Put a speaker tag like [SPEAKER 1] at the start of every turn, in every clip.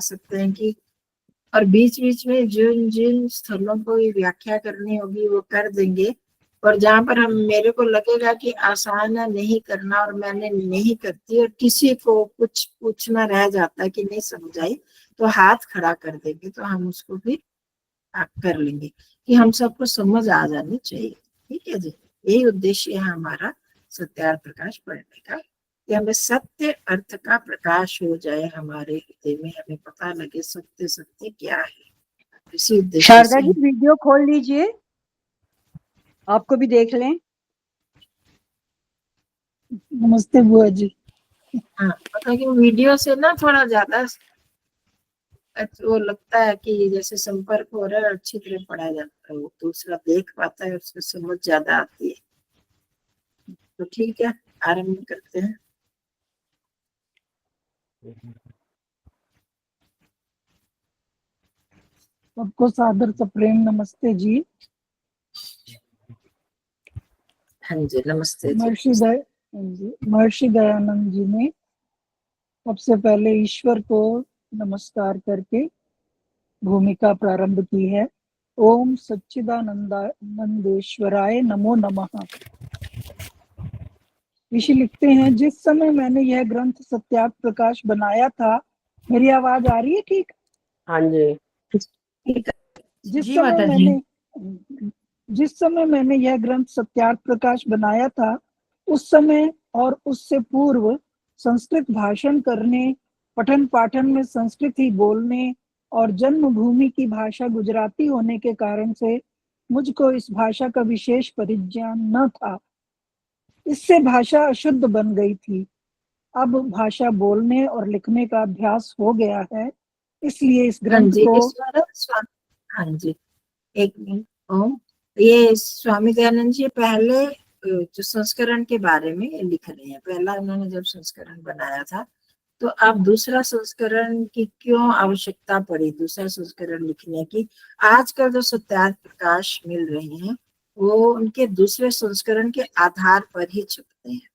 [SPEAKER 1] सकते हैं कि, और बीच बीच में जिन जिन स्थलों को व्याख्या करनी होगी वो कर देंगे, और जहां पर हम मेरे को लगेगा कि आसान है नहीं करना और मैंने नहीं करती और किसी को कुछ पूछना रह जाता है कि नहीं समझाई, तो हाथ खड़ा कर देंगे, तो हम उसको भी कर लेंगे कि हम सबको समझ आ जानी चाहिए। ठीक है जी, यही उद्देश्य है हमारा सत्यार्थ प्रकाश पढ़ने का, कि हमें सत्य अर्थ का प्रकाश हो जाए हमारे हृदय में, हमें पता लगे सत्य सत्य क्या है। इसी उद्देश्य
[SPEAKER 2] शारदा
[SPEAKER 1] से
[SPEAKER 2] जी वीडियो खोल लीजिए, आपको भी देख लें।
[SPEAKER 3] नमस्ते बुआ जी।
[SPEAKER 1] हाँ, मतलब कि वीडियो से ना थोड़ा ज्यादा वो लगता है कि जैसे संपर्क हो रहा है, अच्छी तरह पढ़ा जाता है, वो दूसरा देख पाता है, उसको समझ ज्यादा आती है। तो ठीक है, आरंभ करते हैं।
[SPEAKER 3] सबको सादर से प्रेम नमस्ते जी।
[SPEAKER 1] हाँ जी, नमस्ते जी।
[SPEAKER 3] महर्षि दयानंद जी ने सबसे पहले ईश्वर को नमस्कार करके भूमिका प्रारंभ की है। ओम सच्चिदानंदेश्वराय नमो नमः। ऋषि लिखते हैं, जिस समय मैंने यह ग्रंथ सत्यार्थ प्रकाश बनाया था, मेरी आवाज आ रही है ठीक?
[SPEAKER 4] हाँ जी।
[SPEAKER 3] जिस समय मैंने यह ग्रंथ सत्यार्थ प्रकाश बनाया था, उस समय और उससे पूर्व संस्कृत भाषण करने, पठन पाठन में संस्कृत ही बोलने और जन्मभूमि की भाषा गुजराती होने के कारण से मुझको इस भाषा का विशेष परिज्ञान न था। इससे भाषा अशुद्ध बन गई थी। अब भाषा बोलने और लिखने का अभ्यास हो गया है, इसलिए इस ग्रंथ को
[SPEAKER 1] हाँ जी, एक मिनट। ये स्वामी दयानंद जी पहले जो संस्करण के बारे में लिख रहे हैं, पहला उन्होंने जब संस्करण बनाया था, तो अब दूसरा संस्करण की क्यों आवश्यकता पड़ी, दूसरा संस्करण लिखने की। आजकल जो सत्यार्थ प्रकाश मिल रहे हैं वो उनके दूसरे संस्करण के आधार पर ही छपते हैं।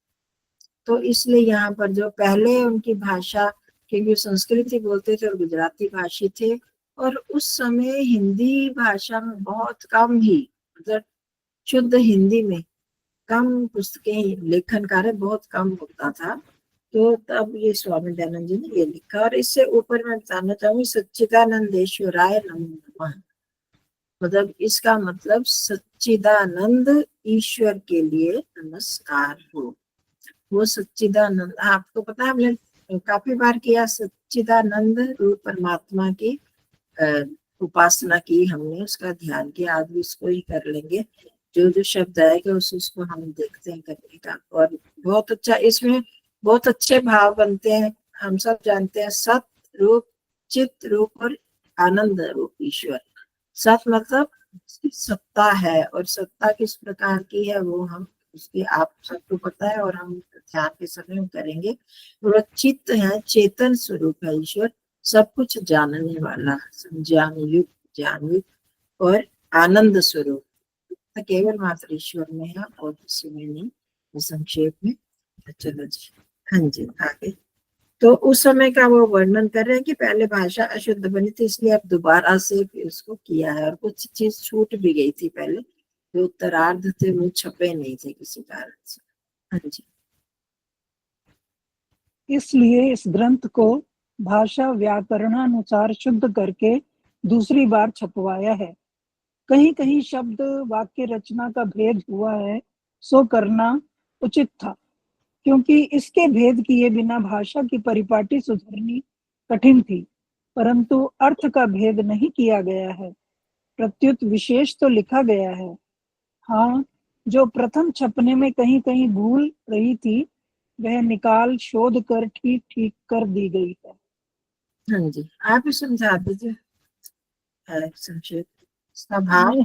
[SPEAKER 1] तो इसलिए यहाँ पर जो पहले उनकी भाषा, क्योंकि संस्कृत ही बोलते थे और गुजराती भाषी थे, और उस समय हिंदी भाषा में बहुत कम ही, मतलब शुद्ध हिंदी में कम पुस्तकें, लेखन कार्य बहुत कम होता था। तो तब ये स्वामी दयानंद जी ने ये लिखा, और इससे ऊपर मैं बताना चाहूंगी सच्चिदानंदेश्वराय नमो नमः, मतलब इसका मतलब सच्चिदानंद ईश्वर के लिए नमस्कार हो। वो सच्चिदानंद, आपको पता है हमने काफी बार किया, सच्चिदानंद रूप परमात्मा की उपासना की हमने, उसका ध्यान किया, आज भी इसको ही कर लेंगे। जो जो शब्द आएगा उसको हम देखते हैं करने का, और बहुत अच्छा, इसमें बहुत अच्छे भाव बनते हैं। हम सब जानते हैं सत रूप, चित रूप और आनंद रूप ईश्वर। सत मतलब सत्ता है, और सत्ता किस प्रकार की है वो हम उसके आप सबको पता है, और हम ध्यान के समय में करेंगे। और चित्त है, चेतन स्वरूप है ईश्वर, सब कुछ जानने वाला, संज्ञान युक्त, ज्ञान युक्त और आनंद स्वरूप, केवल मात्र ईश्वर में है और किसी में नहीं। संक्षेप में चलो जी, हाँ जी आगे। तो उस समय का वो वर्णन कर रहे हैं कि पहले भाषा अशुद्ध बनी थी, इसलिए अब दोबारा से उसको किया है, और कुछ चीज छूट भी गई थी पहले, जो उत्तरार्ध थे वो छपे नहीं थे किसी कारण से। हाँ जी,
[SPEAKER 3] इसलिए इस ग्रंथ को भाषा व्याकरणानुसार शुद्ध करके दूसरी बार छपवाया है। कहीं कहीं शब्द वाक्य रचना का भेद हुआ है, सो करना उचित था, क्योंकि इसके भेद किए बिना भाषा की परिपाटी सुधरनी कठिन थी। परंतु अर्थ का भेद नहीं किया गया है, प्रत्युत विशेष तो लिखा गया है। हाँ, जो प्रथम छपने में कहीं कहीं भूल रही थी, वह निकाल शोध कर ठीक ठीक कर दी गई है।
[SPEAKER 1] हाँ जी, आप ही समझा दीजिए संक्षेप इसका भाव।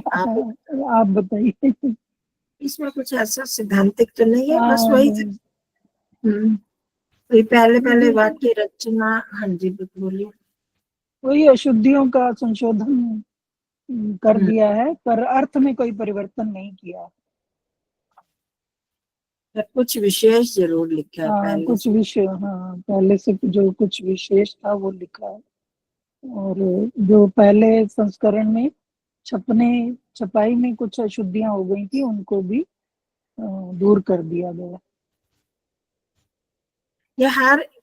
[SPEAKER 3] आप बताइए।
[SPEAKER 1] इसमें कुछ ऐसा सिद्धांतिक तो नहीं है, बस वही वही पहले पहले वाक्य रचना। हाँ जी बोलिए।
[SPEAKER 3] वही अशुद्धियों का संशोधन कर दिया है, पर अर्थ में कोई परिवर्तन नहीं किया।
[SPEAKER 1] कुछ विशेष जरूर लिखा है
[SPEAKER 3] हाँ,
[SPEAKER 1] पहले
[SPEAKER 3] कुछ
[SPEAKER 1] से।
[SPEAKER 3] विषय, हाँ पहले से जो कुछ विशेष था वो लिखा है। और जो पहले संस्करण में छपाई में कुछ अशुद्धियां हो गई थी, उनको भी दूर कर दिया गया।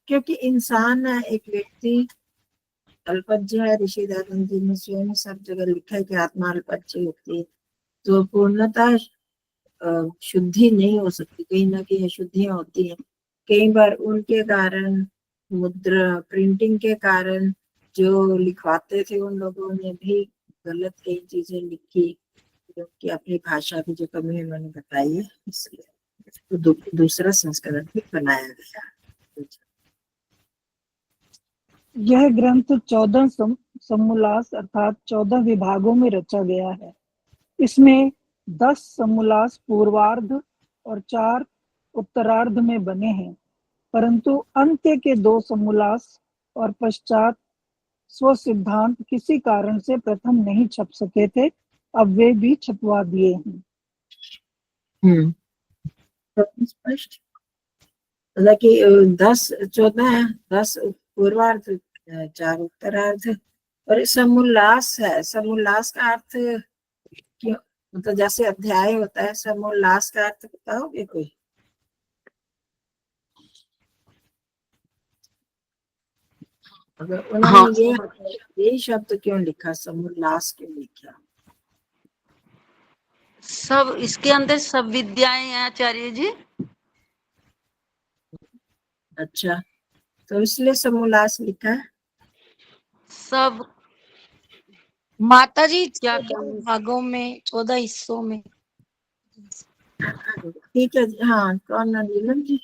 [SPEAKER 1] क्योंकि इंसान है, एक व्यक्ति अल्पज्य है। ऋषि दयानंद जी ने स्वयं सब जगह लिखा है कि आत्मा अल्पज्य होती है, तो पूर्णतः शुद्धि नहीं हो सकती, कहीं ना कहीं अशुद्धियां होती हैं। कई बार उनके कारण, मुद्रा प्रिंटिंग के कारण जो लिखवाते थे उन लोगों ने भी गलत कई चीजें लिखी, क्योंकि अपनी भाषा की जो कमी उन्होंने बताई है, इसलिए तो दूसरा संस्करण भी बनाया गया।
[SPEAKER 3] यह ग्रंथ 14 समोल्लास अर्थात 14 विभागों में रचा गया है। इसमें 10 समोल्लास पूर्वार्ध और 4 उत्तरार्ध में बने हैं, परंतु अंत्य के 2 समोल्लास और पश्चात स्व सिद्धांत किसी कारण से प्रथम नहीं छप सके थे, अब वे भी छपवा दिए हैं।
[SPEAKER 1] स्पष्ट, मतलब कि 10 पूर्वार्ध, 4 उत्तरार्ध, और समोल्लास है। समोल्लास का अर्थ क्यों, मतलब जैसे अध्याय होता है, समोल्लास का अर्थ बताओगे कोई? अगर उन्होंने ये शब्द क्यों लिखा, समोल्लास क्यों लिखा?
[SPEAKER 4] सब इसके अंदर सब विद्याएं हैं आचार्य जी।
[SPEAKER 1] अच्छा, तो इसलिए समोल्लास लिखा है।
[SPEAKER 4] सब
[SPEAKER 5] माता जी
[SPEAKER 4] क्या
[SPEAKER 5] 14 भागों में 14 हिस्सों में।
[SPEAKER 1] ठीक है। हाँ, कौन? नीलम जी।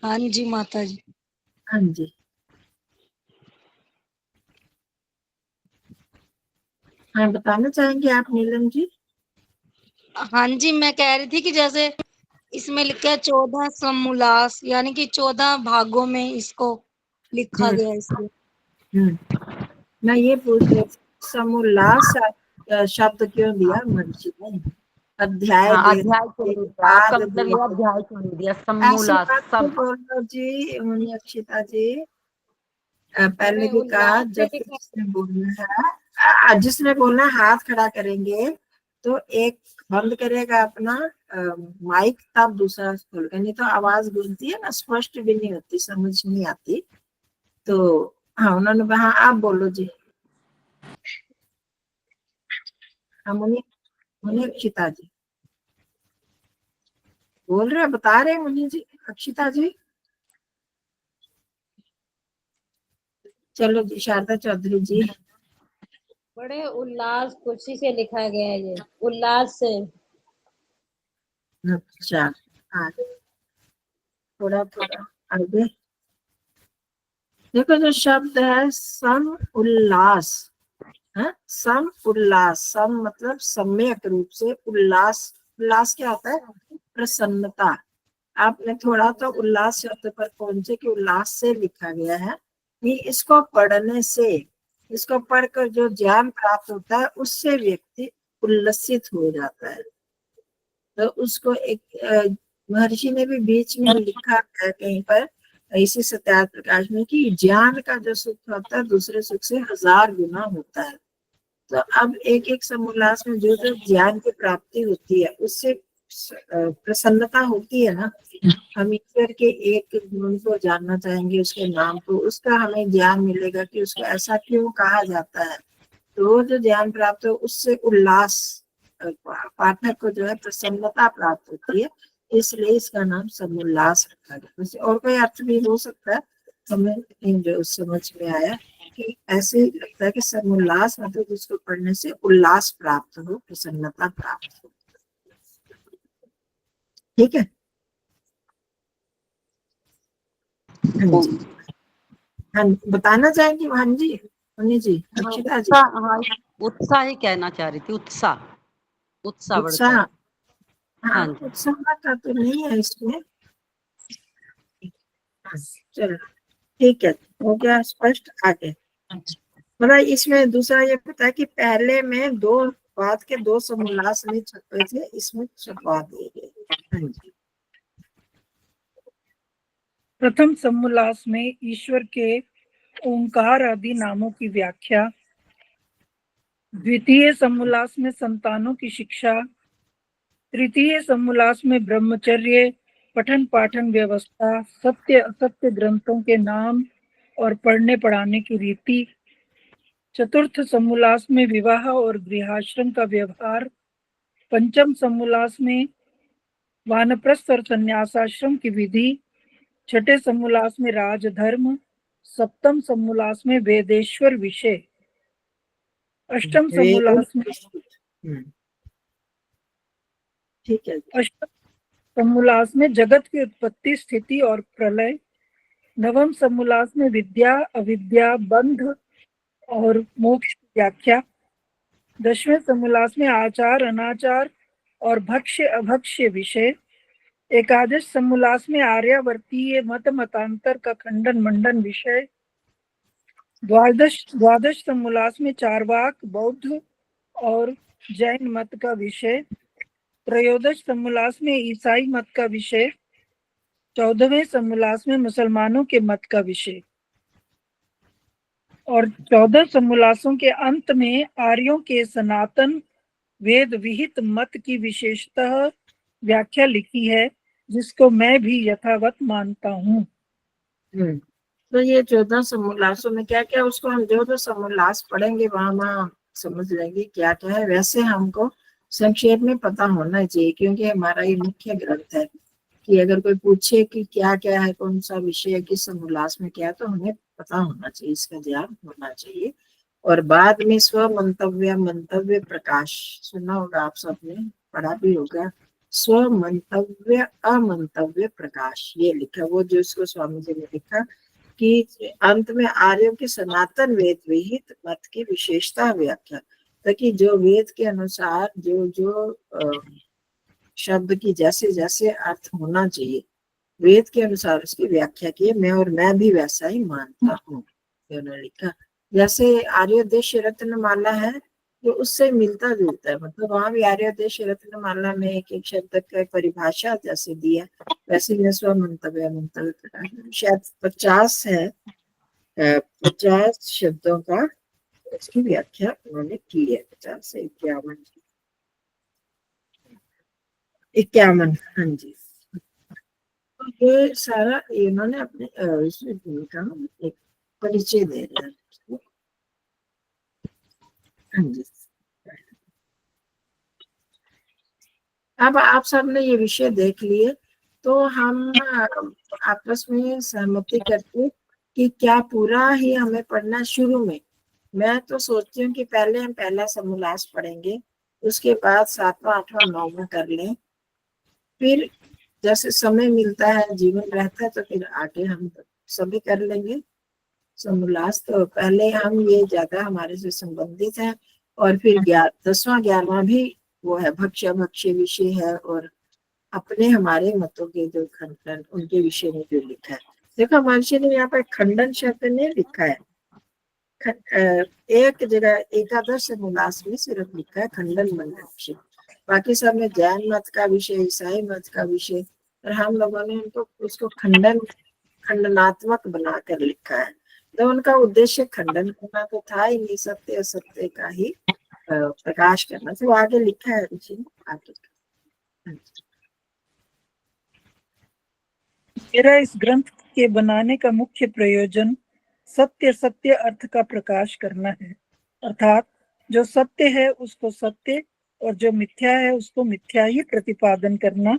[SPEAKER 5] हाँ जी माता जी।
[SPEAKER 1] हाँ जी, हाँ, बताना चाहेंगे आप नीलम जी?
[SPEAKER 5] हाँ जी, मैं कह रही थी कि जैसे इसमें लिखा है 14 समोल्लास, यानी कि 14 भागों में इसको लिखा गया है इसलिए।
[SPEAKER 1] मैं ये पूछ रही थी, समोल्लास शब्द क्यों दिया महर्षि ने? अध्याय
[SPEAKER 4] हाँ,
[SPEAKER 1] दे
[SPEAKER 4] अध्याय क्यों नहीं दिया, आपका
[SPEAKER 1] पाद
[SPEAKER 4] मतलब
[SPEAKER 1] दे,
[SPEAKER 4] ये अध्याय क्यों नहीं दिया?
[SPEAKER 1] ऐसी
[SPEAKER 4] समूलास
[SPEAKER 1] बात तो
[SPEAKER 4] सब।
[SPEAKER 1] बोलो जी। मुनि अक्षिता जी, पहले
[SPEAKER 5] अरे
[SPEAKER 1] भी कहा,
[SPEAKER 5] उल्लास से
[SPEAKER 1] जब
[SPEAKER 5] लिखा
[SPEAKER 1] जिसने बोलना जिसने बोलना है हाथ खड़ा करेंगे, तो एक बंद करेगा अपना माइक, तब दूसरा खोलेगा, नहीं तो आवाज गूंजती है ना, स्पष्ट भी नहीं होती, समझ नहीं आती। तो हाँ, उन्होंने कहा, आप बोलो जी। हाँ, मुनि अक्षिता जी बोल रहे हैं, बता रहे हैं मुनि जी, अक्षिता जी। चलो जी, शारदा चौधरी जी।
[SPEAKER 5] बड़े उल्लास खुशी से लिखा गया है, ये उल्लास से।
[SPEAKER 1] अच्छा, हाँ, थोड़ा थोड़ा आगे देखो, जो शब्द है सम उल्लास, है सम उल्लास, सम मतलब सम्यक रूप से, उल्लास, उल्लास क्या होता है? प्रसन्नता। आपने थोड़ा तो उल्लास शब्द पर पहुंचे कि उल्लास से लिखा गया है, कि इसको पढ़ने से, इसको पढ़कर जो ज्ञान प्राप्त होता है, उससे व्यक्ति उल्लसित हो जाता है। तो उसको एक महर्षि ने भी बीच में लिखा है कहीं पर, इसी सत्यार्थ प्रकाश में, कि ज्ञान का जो सुख होता है दूसरे सुख से 1000 गुना होता है। तो अब एक एक समोल्लास में जो जो ज्ञान की प्राप्ति होती है, उससे प्रसन्नता होती है ना। हम ईश्वर के एक गुण को जानना चाहेंगे, उसके नाम को, उसका हमें ज्ञान मिलेगा कि उसको ऐसा क्यों कहा जाता है। तो जो ज्ञान प्राप्त हो, उससे उल्लास, पाठक को जो है प्रसन्नता प्राप्त होती है, इसलिए इसका नाम समोल्लास रखा गया। वैसे और कोई अर्थ भी हो सकता है, हमें जो समझ में आया कि ऐसे लगता है कि समोल्लास मतलब जिसको पढ़ने से उल्लास प्राप्त हो, प्रसन्नता प्राप्त हो। ठीक है। हाँ जी, हाँ, बताना चाहेंगे हाँ जी, मुनि जी, अक्षिता जी?
[SPEAKER 4] उत्साह, हाँ, उत्साह ही कहना चाह रही थी, उत्साह, उत्साह बढ़ता
[SPEAKER 1] उत्साह,
[SPEAKER 4] है।
[SPEAKER 1] हाँ,
[SPEAKER 4] हाँ जी,
[SPEAKER 1] उत्साह का तो नहीं है इसमें। हाँ, चलो ठीक है, हो गया स्पष्ट। आगे मतलब इसमें दूसरा ये पता है कि पहले में बाद के 2 समोल्लास नहीं छपे थे, इसमें छपवा दिए गए। हाँ जी।
[SPEAKER 3] प्रथम समोल्लास में ईश्वर के ओंकार आदि नामों की व्याख्या, द्वितीय समोल्लास में संतानों की शिक्षा, तृतीय समोल्लास में ब्रह्मचर्य, पठन पाठन व्यवस्था, सत्य असत्य ग्रंथों के नाम और पढ़ने पढ़ाने की रीति, चतुर्थ समोल्लास में विवाह और गृहाश्रम का व्यवहार, पंचम समोल्लास में वानप्रस्थ और संन्यासाश्रम की विधि, छठे समोल्लास में राजधर्म, सप्तम समोल्लास में वेदेश्वर विषय, अष्टम समोल्लास में
[SPEAKER 1] ठीक है।
[SPEAKER 3] अष्टम समोल्लास में जगत की उत्पत्ति स्थिति और प्रलय, नवम समोल्लास में विद्या अविद्या बंध और मोक्ष की व्याख्या, दसवें समोल्लास में आचार अनाचार और भक्ष्य अभक्ष्य विषय, एकादश समोल्लास में आर्यावर्तीय मत मतांतर का खंडन मंडन विषय, द्वादश समोल्लास में चारवाक बौद्ध और जैन मत का विषय, त्रयोदश समोल्लास में ईसाई मत का विषय, 14वें समोल्लास में मुसलमानों के मत का विषय और 14 समोल्लासों के अंत में आर्यों के सनातन वेद विहित मत की विशेषतः व्याख्या लिखी है, जिसको मैं भी यथावत मानता हूँ।
[SPEAKER 1] तो ये 14 समोल्लासों में क्या क्या, उसको हम जो समोल्लास पढ़ेंगे वहां समझ लेंगे क्या क्या है। वैसे हमको संक्षेप में पता होना चाहिए, क्योंकि हमारा ये मुख्य ग्रंथ है कि अगर कोई पूछे कि क्या क्या है, कौन सा विषय किस समोल्लास में क्या, तो हमें पता होना चाहिए, इसका ज्ञान होना चाहिए। और बाद में स्व मंतव्य मंतव्य प्रकाश सुना होगा आप सबने, पढ़ा भी होगा। स्व मंतव्य अमंतव्य प्रकाश ये लिखा, वो जो इसको स्वामी जी ने लिखा कि अंत में आर्यों के सनातन वेद विहित मत की विशेषता व्याख्या, ताकि जो वेद के अनुसार जो जो शब्द की जैसे जैसे अर्थ होना चाहिए वेद के अनुसार उसकी व्याख्या की, मैं भी वैसा ही मानता हूँ, उन्होंने लिखा। जैसे आर्योदेश रत्नमाला है जो उससे मिलता जुलता है, मतलब वहां भी आर्योदेश रत्नमाला में एक एक शब्द का परिभाषा जैसे दिया, वैसे में स्व मंतव्य मंतव्य प्रकाश शायद 50 है, 50 शब्दों का उसकी व्याख्या उन्होंने की है, 50 से 51, हाँ जी। तो ये सारा इन्होंने अपने इसमें भूमिका एक परिचय दे रहे हैं। हाँ जी। अब आप सबने ये विषय देख लिए, तो हम आपस में सहमति करके कि क्या पूरा ही हमें पढ़ना शुरू में। मैं तो सोचती हूँ कि पहले हम पहला समोल्लास पढ़ेंगे, उसके बाद 7वां 8वां 9वां कर लें, फिर जैसे समय मिलता है जीवन रहता है तो फिर आगे हम सभी कर लेंगे समोल्लास। तो पहले हम ये ज्यादा हमारे से संबंधित है, और फिर 10वां 11वां भी वो है भक्ष्य भक्ष्य विषय है, और अपने हमारे मतों के जो खंडन उनके विषय में जो लिखा है। देखो महर्षि ने यहाँ पर खंडन शब्द ने लिखा है, एक जगह एकादश समोल्लास में सिर्फ लिखा है खंडन मंडन विषय, बाकी सब में जैन मत का विषय ईसाई मत का विषय, और हम लोगों ने उनको उसको खंडनात्मक बनाकर लिखा है। तो उनका उद्देश्य खंडन करना तो था ही नहीं, सत्य असत्य का ही प्रकाश करना, तो आगे लिखा है ऋषि ने आगे।
[SPEAKER 3] मेरा इस ग्रंथ के बनाने का मुख्य प्रयोजन सत्य सत्य अर्थ का प्रकाश करना है, अर्थात जो सत्य है उसको सत्य और जो मिथ्या है उसको मिथ्या ही प्रतिपादन करना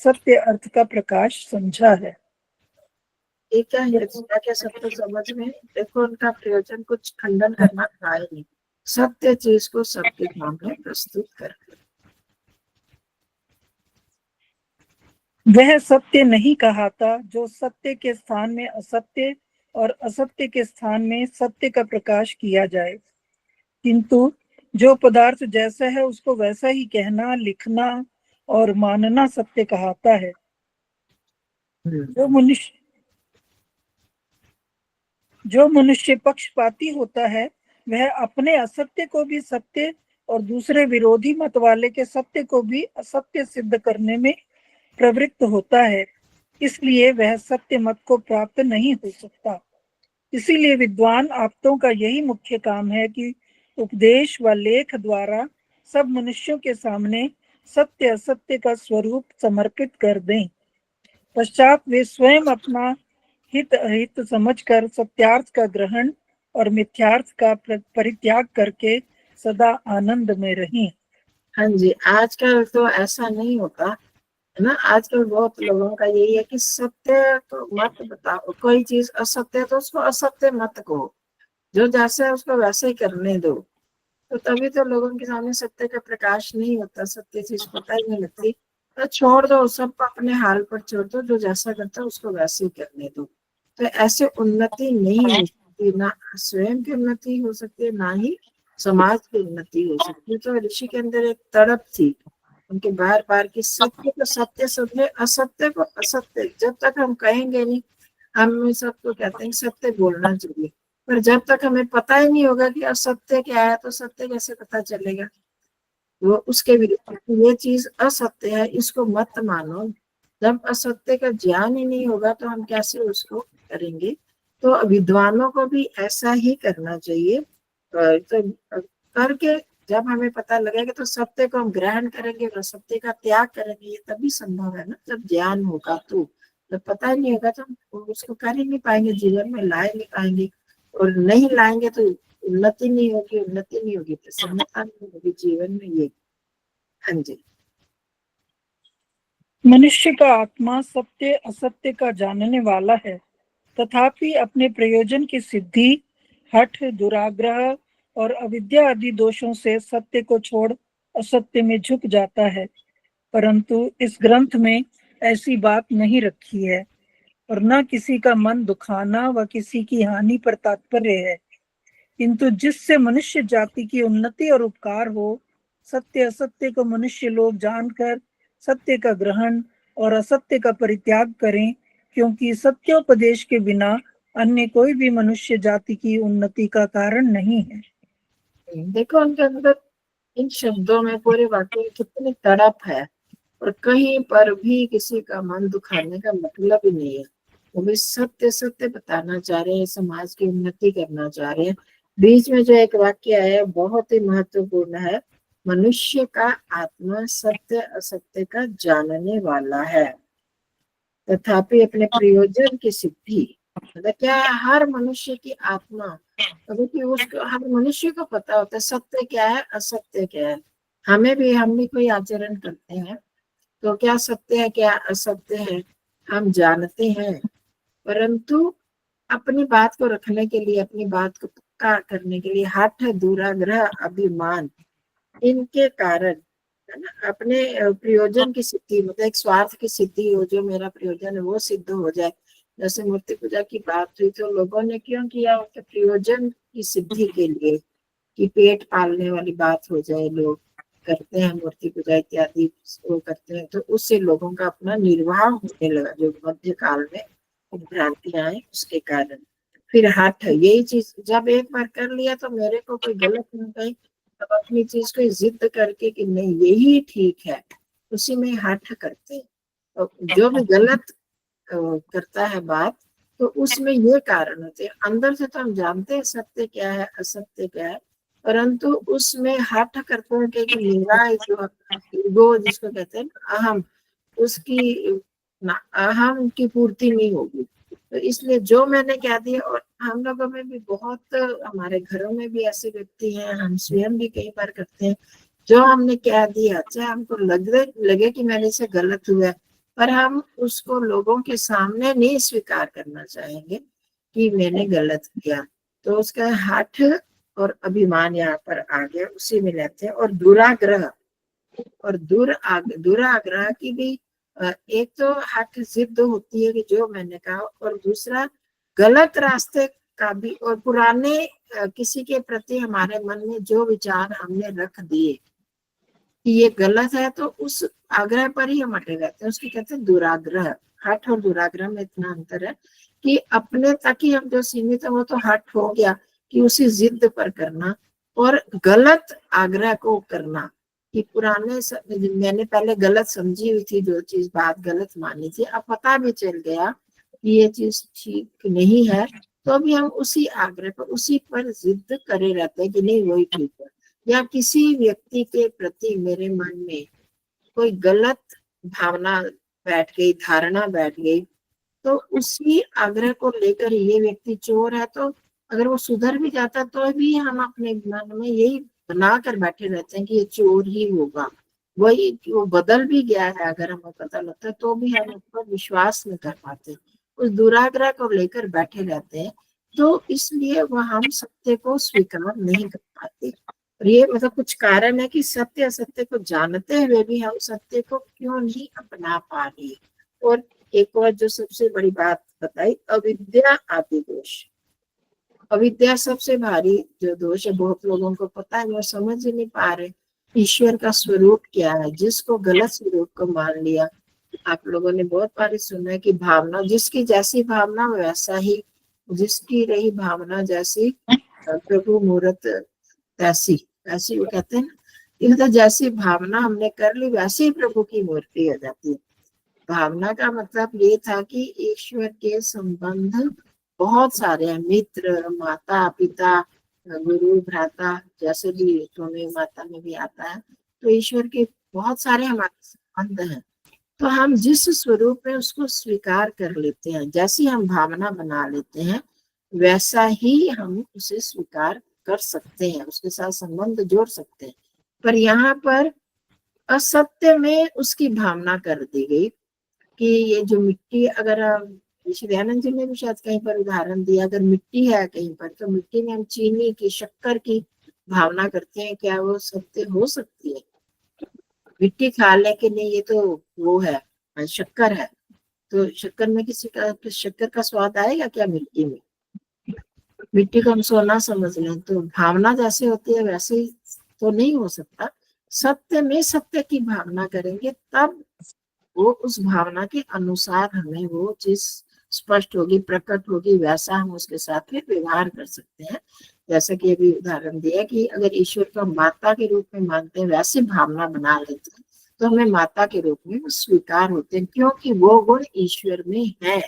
[SPEAKER 3] सत्य अर्थ का प्रकाश समझा है।
[SPEAKER 1] ठीक है, क्या सत्य समझ में, देखो उनका प्रयोजन कुछ खंडन करना था ही नहीं, सत्य चीज को सबके सामने प्रस्तुत कर।
[SPEAKER 3] वह सत्य नहीं कहाता जो सत्य के स्थान में असत्य और असत्य के स्थान में सत्य का प्रकाश किया जाए, किंतु जो पदार्थ जैसा है उसको वैसा ही कहना लिखना और मानना सत्य कहाता है। जो मनुष्य पक्षपाती होता है वह अपने असत्य को भी सत्य और दूसरे विरोधी मत वाले के सत्य को भी असत्य सिद्ध करने में प्रवृत्त होता है, इसलिए वह सत्य मत को प्राप्त नहीं हो सकता। इसीलिए विद्वान आप्तों का यही मुख्य काम है कि उपदेश व लेख द्वारा सब मनुष्यों के सामने सत्य असत्य का स्वरूप समर्पित कर दें। पश्चात वे स्वयं अपना हित अहित समझकर सत्यार्थ का ग्रहण और मिथ्यार्थ का परित्याग करके सदा आनंद में रहें।
[SPEAKER 1] हाँ जी, आजकल तो ऐसा नहीं होता है ना। आजकल बहुत लोगों का यही है कि सत्य तो मत बताओ, कोई चीज असत्य है तो उसको असत्य मत कहो, जो जैसा है उसको वैसे ही करने दो। तो तभी तो लोगों के सामने सत्य का प्रकाश नहीं होता, सत्य चीज पता ही नहीं लगती। तो छोड़ दो, सबको अपने हाल पर छोड़ दो, जो जैसा करता है उसको वैसे ही करने दो। तो ऐसे उन्नति नहीं हो सकती, ना स्वयं की उन्नति हो सकती है, ना ही समाज की उन्नति हो सकती है। तो ऋषि के अंदर एक तड़प थी उनके बार बार कि सत्य को सत्य समझे, असत्य को असत्य। जब तक हम कहेंगे नहीं, हम सबको कहते हैं सत्य बोलना चाहिए, पर जब तक हमें पता ही नहीं होगा कि असत्य क्या है तो सत्य कैसे पता चलेगा। वो उसके विरुद्ध ये चीज असत्य है, इसको मत मानो। जब असत्य का ज्ञान ही नहीं होगा तो हम कैसे उसको करेंगे। तो विद्वानों को भी ऐसा ही करना चाहिए। तो करके जब हमें पता लगेगा तो सत्य को हम ग्रहण करेंगे और असत्य का त्याग करेंगे। ये तभी संभव है ना, जब ज्ञान होगा। तो जब पता ही नहीं होगा तो हम उसको कर ही नहीं पाएंगे, जीवन में ला नहीं पाएंगे। और नहीं लाएंगे तो उन्नति नहीं होगी, उन्नति नहीं होगी, प्रसन्नता नहीं होगी जीवन में। ये हाँ जी।
[SPEAKER 3] मनुष्य का आत्मा सत्य असत्य का जानने वाला है, तथापि अपने प्रयोजन की सिद्धि, हठ, दुराग्रह और अविद्या आदि दोषों से सत्य को छोड़ असत्य में झुक जाता है। परंतु इस ग्रंथ में ऐसी बात नहीं रखी है और न किसी का मन दुखाना व किसी की हानि पर तात्पर्य है, किंतु जिससे मनुष्य जाति की उन्नति और उपकार हो, सत्य असत्य को मनुष्य लोग जानकर सत्य का ग्रहण और असत्य का परित्याग करें, क्योंकि सत्योपदेश के बिना अन्य कोई भी मनुष्य जाति की उन्नति का कारण नहीं है।
[SPEAKER 1] देखो उनके अंदर इन शब्दों में, पूरे वाक्य में कितनी तड़प है, और कहीं पर भी किसी का मन दुखाने का मतलब ही नहीं है। वो भी सत्य सत्य बताना चाह रहे हैं, समाज की उन्नति करना चाह रहे हैं। बीच में जो एक वाक्य है बहुत ही महत्वपूर्ण है, मनुष्य का आत्मा सत्य असत्य का जानने वाला है, तथापि अपने प्रयोजन की सिद्धि। मतलब क्या है, हर मनुष्य की आत्मा, क्योंकि उसको हर मनुष्य को पता होता है सत्य क्या है असत्य क्या है। हम भी कोई आचरण करते हैं तो क्या सत्य है क्या असत्य है हम जानते हैं, परंतु अपनी बात को रखने के लिए, अपनी बात को पक्का करने के लिए हठ, दुराग्रह, अभिमान, इनके कारण है ना, अपने प्रयोजन की सिद्धि, मतलब एक स्वार्थ की सिद्धि हो, जो मेरा प्रयोजन है वो सिद्ध हो जाए। जैसे मूर्ति पूजा की बात हुई तो लोगों ने क्यों किया, उनके प्रयोजन की सिद्धि के लिए, कि पेट पालने वाली बात हो जाए, लोग करते हैं मूर्ति पूजा इत्यादि वो करते हैं, तो उससे लोगों का अपना निर्वाह होने लगा, जो मध्य काल में भ्रांतियां आई उसके कारण। फिर हठ, यही चीज जब एक बार कर लिया तो मेरे को कोई गलत नहीं कही, तब अपनी चीज को जिद करके कि नहीं यही ठीक है, उसी में हठ करते हैं। तो जो भी गलत करता है बात, तो उसमें ये कारण होते हैं। अंदर से तो हम जानते हैं सत्य क्या है असत्य क्या है, परंतु उसमें हठ करते हैं कि मेरा जो ईगो जिसको कहते हैं अहम, उसकी अहम की पूर्ति नहीं होगी। तो इसलिए जो मैंने कह दिया, और हम लोगों में भी बहुत, हमारे घरों में भी ऐसे व्यक्ति हैं, हम स्वयं भी कई बार करते हैं, जो हमने कह दिया चाहे हमको लगे कि मेरे से गलत हुआ है, पर हम उसको लोगों के सामने नहीं स्वीकार करना चाहेंगे कि मैंने गलत किया। तो उसका हठ और अभिमान यहाँ पर आ गया, उसी में लेते हैं। और दुराग्रह और दुराग्रह की भी एक तो हठ जिद होती है कि जो मैंने कहा, और दूसरा गलत रास्ते का भी, और पुराने किसी के प्रति हमारे मन में जो विचार हमने रख दिए कि ये गलत है, तो उस आग्रह पर ही हम अटे रहते हैं, उसकी कहते हैं दुराग्रह। हठ और दुराग्रह में इतना अंतर है कि अपने तक ही हम जो सीमित है वो तो हठ हो गया कि उसी जिद पर करना, और गलत आग्रह को करना कि पुराने मैंने पहले गलत समझी हुई थी, जो चीज बात गलत मानी थी, अब पता भी चल गया कि ये चीज ठीक नहीं है, तो भी हम उसी आग्रह पर, उसी पर जिद करे रहते हैं कि नहीं वही ठीक है। या किसी व्यक्ति के प्रति मेरे मन में कोई गलत भावना बैठ गई, धारणा बैठ गई, तो उसी आग्रह को लेकर ये व्यक्ति चोर है, तो अगर वो सुधर भी जाता तो भी हम अपने मन में यही बना कर बैठे रहते हैं कि ये चोर ही होगा। वही वो बदल भी गया है अगर हमें पता लगता है तो भी हम उस पर विश्वास नहीं कर पाते, उस दुराग्रह को लेकर बैठे रहते हैं। तो इसलिए वह हम सत्य को स्वीकार नहीं कर पाते। और ये मतलब कुछ कारण है कि सत्य असत्य को जानते हुए भी हम सत्य को क्यों नहीं अपना पा रहे। और एक और जो सबसे बड़ी बात बताई, अविद्या आदि दोष। अविद्या सबसे भारी जो दोष है, बहुत लोगों को पता है, वो समझ ही नहीं पा रहे ईश्वर का स्वरूप क्या है, जिसको गलत स्वरूप को मान लिया। आप लोगों ने बहुत बार सुना है कि भावना, जिसकी जैसी भावना वैसा ही, जिसकी रही भावना जैसी प्रभु मूर्त तैसी, ऐसी वो कहते हैं ना, ये मतलब जैसी भावना हमने कर ली वैसे ही प्रभु की मूर्ति हो जाती है। भावना का मतलब ये था कि ईश्वर के संबंध बहुत सारे हैं, मित्र, माता पिता, गुरु, भ्राता, जैसे भी तुम्हें माता में भी आता है। तो ईश्वर के बहुत सारे हमारे संबंध हैं। तो हम जिस स्वरूप में उसको स्वीकार कर लेते हैं, जैसी हम भावना बना लेते हैं, वैसा ही हम उसे स्वीकार कर सकते हैं, उसके साथ संबंध जोड़ सकते हैं। पर यहाँ पर असत्य में उसकी भावना कर दी गई कि ये जो मिट्टी, अगर श्री दयानंद जी ने भी शायद कहीं पर उदाहरण दिया, अगर मिट्टी है कहीं पर, तो मिट्टी में हम चीनी की, शक्कर की भावना करते हैं, क्या वो सत्य हो सकती है? मिट्टी खा ले कि नहीं ये तो वो है, शक्कर है, तो शक्कर में किसी का, शक्कर का स्वाद आएगा क्या मिट्टी में? मिट्टी को हम सोना समझ लें, तो भावना जैसे होती है वैसे ही तो नहीं हो सकता। सत्य में सत्य की भावना करेंगे तब वो उस भावना के अनुसार हमें वो चीज स्पष्ट होगी, प्रकट होगी, वैसा हम उसके साथ फिर व्यवहार कर सकते हैं। जैसा कि अभी उदाहरण दिया कि अगर ईश्वर को माता के रूप में मानते हैं, वैसे भावना बना लेते हैं, तो हमें माता के रूप में स्वीकार होते हैं, क्योंकि वो गुण ईश्वर में है।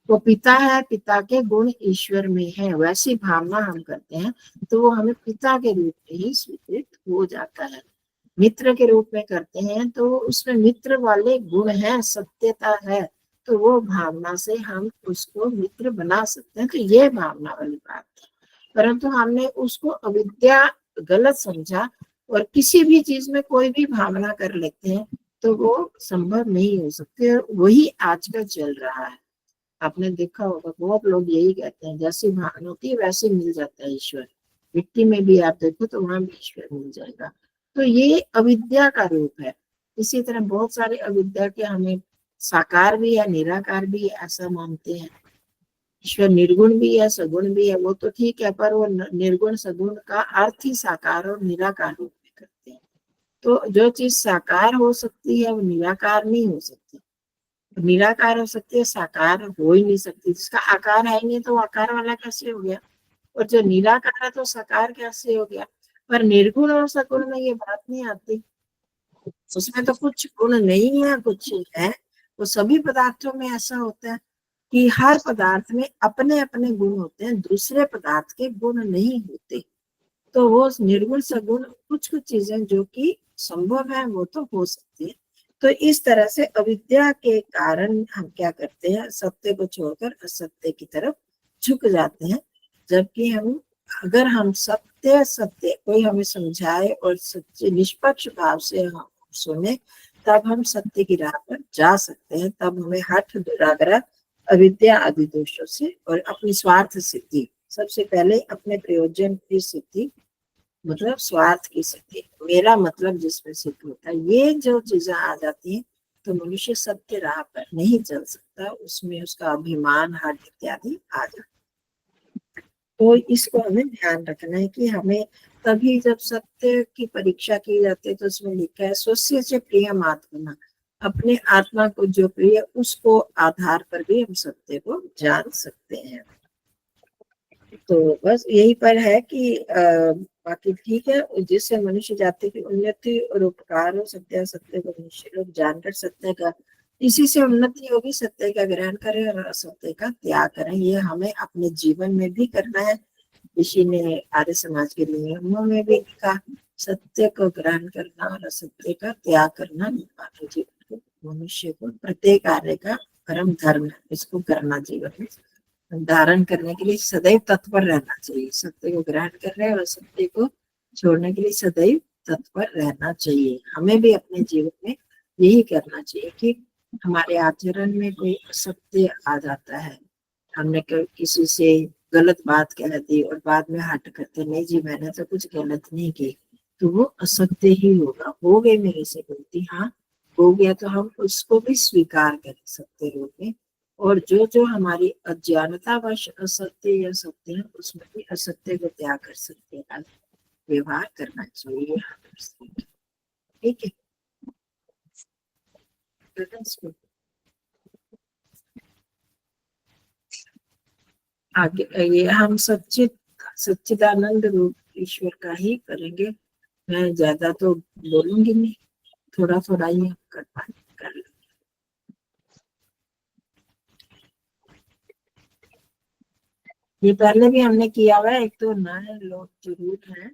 [SPEAKER 1] वो पिता है, पिता के गुण ईश्वर में है, वैसी भावना हम करते हैं तो वो हमें पिता के रूप में ही स्वीकृत हो जाता है। मित्र के रूप में करते हैं तो उसमें मित्र वाले गुण हैं, सत्यता है, तो वो भावना से हम उसको मित्र बना सकते हैं। तो ये भावना वाली बात है। परंतु हमने उसको अविद्या गलत समझा और किसी भी चीज में कोई भी भावना कर लेते हैं, तो वो संभव नहीं हो सकती। और वही आजकल चल रहा है। आपने देखा होगा बहुत लोग यही कहते हैं, जैसी भावना होती है वैसे मिल जाता है ईश्वर। मिट्टी में भी आप देखो तो वहां भी ईश्वर मिल जाएगा। तो ये अविद्या का रूप है। इसी तरह बहुत सारे अविद्या के हमें साकार भी है, निराकार भी है, ऐसा मानते हैं। ईश्वर निर्गुण भी है, सगुण भी है, वो तो ठीक है, पर वो निर्गुण सगुण का अर्थ ही साकार और निराकार रूप में करते हैं। तो जो चीज साकार हो सकती है वो निराकार नहीं हो सकती, निराकार हो सकती है, साकार हो ही नहीं सकती। जिसका आकार है नहीं तो आकार वाला कैसे हो गया, और जो निराकार है तो साकार कैसे हो गया। पर निर्गुण और सगुण में ये बात नहीं आती, उसमें तो कुछ गुण नहीं है, कुछ है। वो सभी पदार्थों में ऐसा होता है कि हर पदार्थ में अपने अपने गुण होते हैं, दूसरे पदार्थ के गुण नहीं होते। तो वो निर्गुण सगुण कुछ कुछ चीजें जो कि संभव है वो तो हो सकती है। तो इस तरह से अविद्या के कारण हम क्या करते हैं, सत्य को छोड़कर असत्य की तरफ झुक जाते हैं। जबकि हम, अगर हम सत्य सत्य कोई हमें समझाए और सच्चे निष्पक्ष भाव से हम सुने, तब हम सत्य की राह पर जा सकते हैं। तब हमें हठ, दुराग्रह, अविद्या आदि दोषों से और अपनी स्वार्थ सिद्धि, सबसे पहले अपने प्रयोजन की सिद्धि, मतलब स्वार्थ की सिद्धि, मेरा मतलब जिसमें सिद्ध होता है, ये जो चीजें आ जाती हैं तो मनुष्य सत्य राह पर नहीं चल सकता, उसमें उसका अभिमान, हठ इत्यादि आ जाता है। तो इसको हमें ध्यान रखना है कि हमें तभी, जब सत्य की परीक्षा की जाती है तो उसमें लिखा है स्वस्य से प्रियम आत्मना, अपने आत्मा को जो प्रिय, उसको आधार पर भी हम सत्य को जान सकते हैं। तो बस यही पर है कि बाकी ठीक है, जिससे मनुष्य जाति की उन्नति और उपकार हो सकते हैं, सत्य को मनुष्य लोग जानकर सत्य का इसी से उन्नति होगी। सत्य का ग्रहण करें और असत्य का त्याग करें। ये हमें अपने जीवन में भी करना है। ऋषि ने आर्य समाज के नियमों में भी लिखा, सत्य को ग्रहण करना और असत्य का त्याग करना मानव जीवन को, मनुष्य को प्रत्येक कार्य का परम धर्म है। इसको करना जीवन में धारण करने के लिए सदैव तत्पर रहना चाहिए। सत्य को ग्रहण करने और असत्य को छोड़ने के लिए सदैव तत्पर रहना चाहिए। हमें भी अपने जीवन में यही करना चाहिए कि हमारे आचरण में कोई असत्य आ जाता है, हमने किसी से गलत बात कह दी और बाद में हट करते नहीं जी मैंने तो कुछ गलत नहीं की, तो वो असत्य ही होगा। हो गई मेरे से गलती, हाँ हो गया, तो हम उसको भी स्वीकार करें सत्य रूप में। और जो जो हमारी अज्ञानता वश असत्य या सत्य है, उसमें भी असत्य को त्याग कर सकते हैं, व्यवहार करना चाहिए। ठीक है, आगे ये हम सच्चिदानंद रूप ईश्वर का ही करेंगे। मैं ज्यादा तो बोलूंगी नहीं, थोड़ा थोड़ा ही हम कर लेंगे। ये पहले भी हमने किया हुआ है, एक तो नए लोग जरूर हैं।